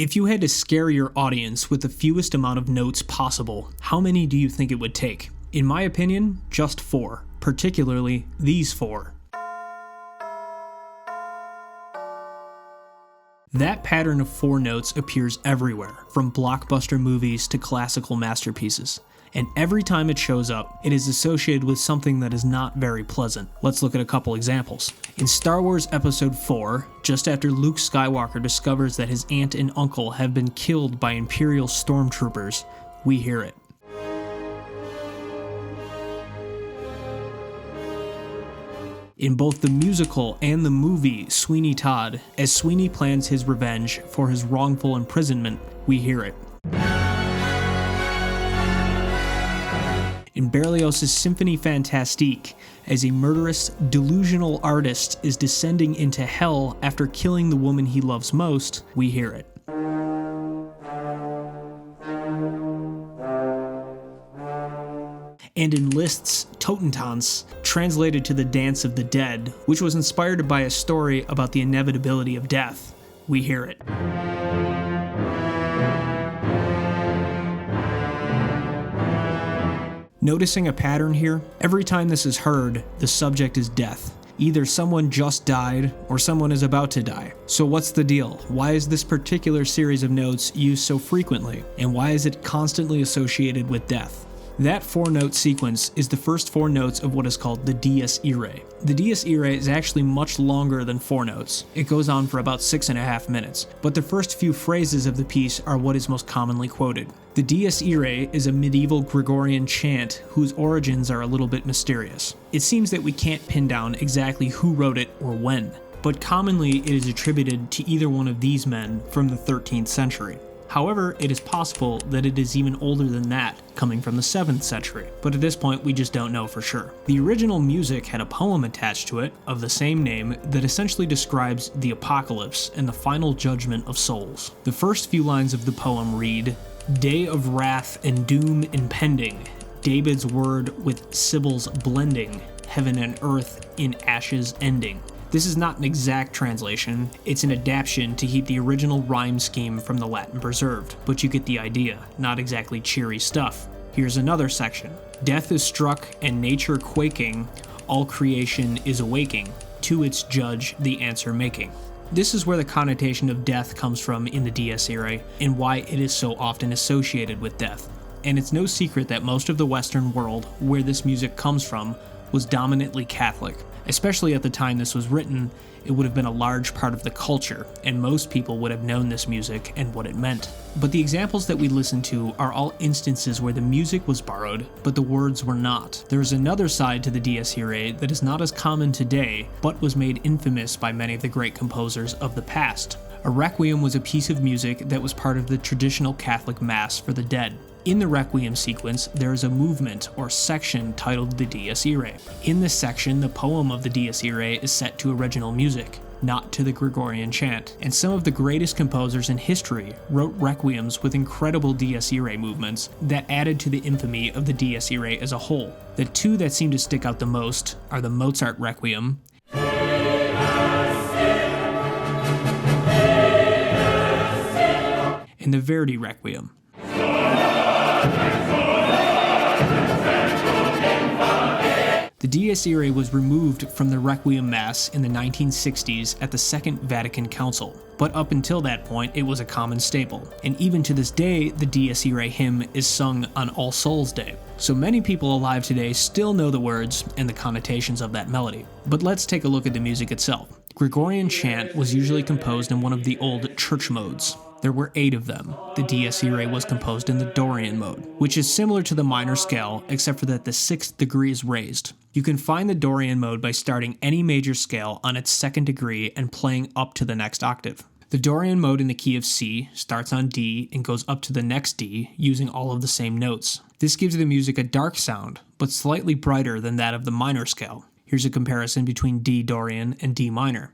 If you had to scare your audience with the fewest amount of notes possible, how many do you think it would take? In my opinion, just 4, particularly these 4. That pattern of 4 notes appears everywhere, from blockbuster movies to classical masterpieces. And every time it shows up, it is associated with something that is not very pleasant. Let's look at a couple examples. In Star Wars Episode 4, just after Luke Skywalker discovers that his aunt and uncle have been killed by Imperial stormtroopers, we hear it. In both the musical and the movie Sweeney Todd, as Sweeney plans his revenge for his wrongful imprisonment, we hear it. In Berlioz' Symphonie Fantastique, as a murderous, delusional artist is descending into hell after killing the woman he loves most, we hear it. And in Liszt's Totentanz, translated to the Dance of the Dead, which was inspired by a story about the inevitability of death, we hear it. Noticing a pattern here? Every time this is heard, the subject is death. Either someone just died, or someone is about to die. So what's the deal? Why is this particular series of notes used so frequently? And why is it constantly associated with death? That 4-note sequence is the first 4 notes of what is called the Dies Irae. The Dies Irae is actually much longer than 4 notes. It goes on for about 6.5 minutes, but the first few phrases of the piece are what is most commonly quoted. The Dies Irae is a medieval Gregorian chant whose origins are a little bit mysterious. It seems that we can't pin down exactly who wrote it or when, but commonly it is attributed to either one of these men from the 13th century. However, it is possible that it is even older than that, coming from the 7th century, but at this point we just don't know for sure. The original music had a poem attached to it, of the same name, that essentially describes the apocalypse and the final judgment of souls. The first few lines of the poem read, "Day of wrath and doom impending, David's word with Sibyl's blending, heaven and earth in ashes ending." This is not an exact translation, it's an adaptation to keep the original rhyme scheme from the Latin preserved, but you get the idea, not exactly cheery stuff. Here's another section. "Death is struck and nature quaking, all creation is awaking, to its judge the answer making." This is where the connotation of death comes from in the Dies Irae, and why it is so often associated with death. And it's no secret that most of the Western world, where this music comes from, was dominantly Catholic. Especially at the time this was written, it would have been a large part of the culture, and most people would have known this music and what it meant. But the examples that we listen to are all instances where the music was borrowed, but the words were not. There is another side to the Dies Irae that is not as common today, but was made infamous by many of the great composers of the past. A requiem was a piece of music that was part of the traditional Catholic Mass for the dead. In the Requiem sequence, there is a movement or section titled the Dies Irae. In this section, the poem of the Dies Irae is set to original music, not to the Gregorian chant, and some of the greatest composers in history wrote requiems with incredible Dies Irae movements that added to the infamy of the Dies Irae as a whole. The 2 that seem to stick out the most are the Mozart Requiem and the Verdi Requiem. The Dies Irae was removed from the Requiem Mass in the 1960s at the Second Vatican Council, but up until that point it was a common staple, and even to this day the Dies Irae hymn is sung on All Souls Day. So many people alive today still know the words and the connotations of that melody. But let's take a look at the music itself. Gregorian chant was usually composed in one of the old church modes. There were 8 of them. The Dies Irae was composed in the Dorian mode, which is similar to the minor scale, except for that the 6th degree is raised. You can find the Dorian mode by starting any major scale on its 2nd degree and playing up to the next octave. The Dorian mode in the key of C starts on D and goes up to the next D using all of the same notes. This gives the music a dark sound, but slightly brighter than that of the minor scale. Here's a comparison between D Dorian and D minor.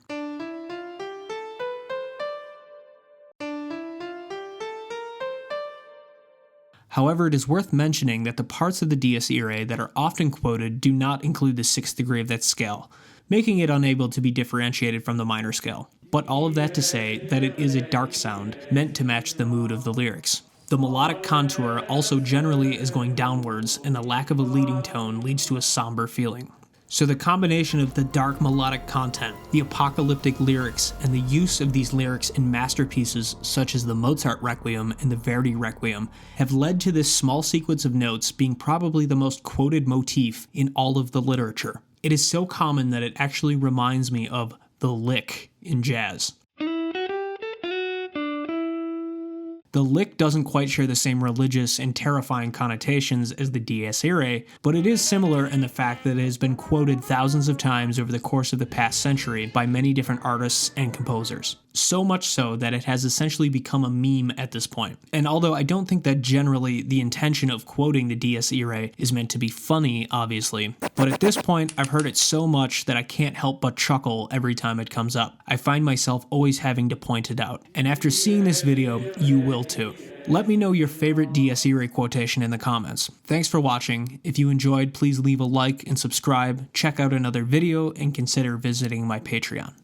However, it is worth mentioning that the parts of the Dies Irae that are often quoted do not include the 6th degree of that scale. making it unable to be differentiated from the minor scale. But all of that to say that it is a dark sound meant to match the mood of the lyrics. The melodic contour also generally is going downwards, and the lack of a leading tone leads to a somber feeling. So the combination of the dark melodic content, the apocalyptic lyrics, and the use of these lyrics in masterpieces such as the Mozart Requiem and the Verdi Requiem have led to this small sequence of notes being probably the most quoted motif in all of the literature. It is so common that it actually reminds me of the lick in jazz. The lick doesn't quite share the same religious and terrifying connotations as the Dies Irae, but it is similar in the fact that it has been quoted thousands of times over the course of the past century by many different artists and composers. So much so that it has essentially become a meme at this point. And although I don't think that generally the intention of quoting the Dies Irae is meant to be funny, obviously, but at this point I've heard it so much that I can't help but chuckle every time it comes up. I find myself always having to point it out. And after seeing this video, you will too. Let me know your favorite Dies Irae quotation in the comments. Thanks for watching. If you enjoyed, please leave a like and subscribe, check out another video, and consider visiting my Patreon.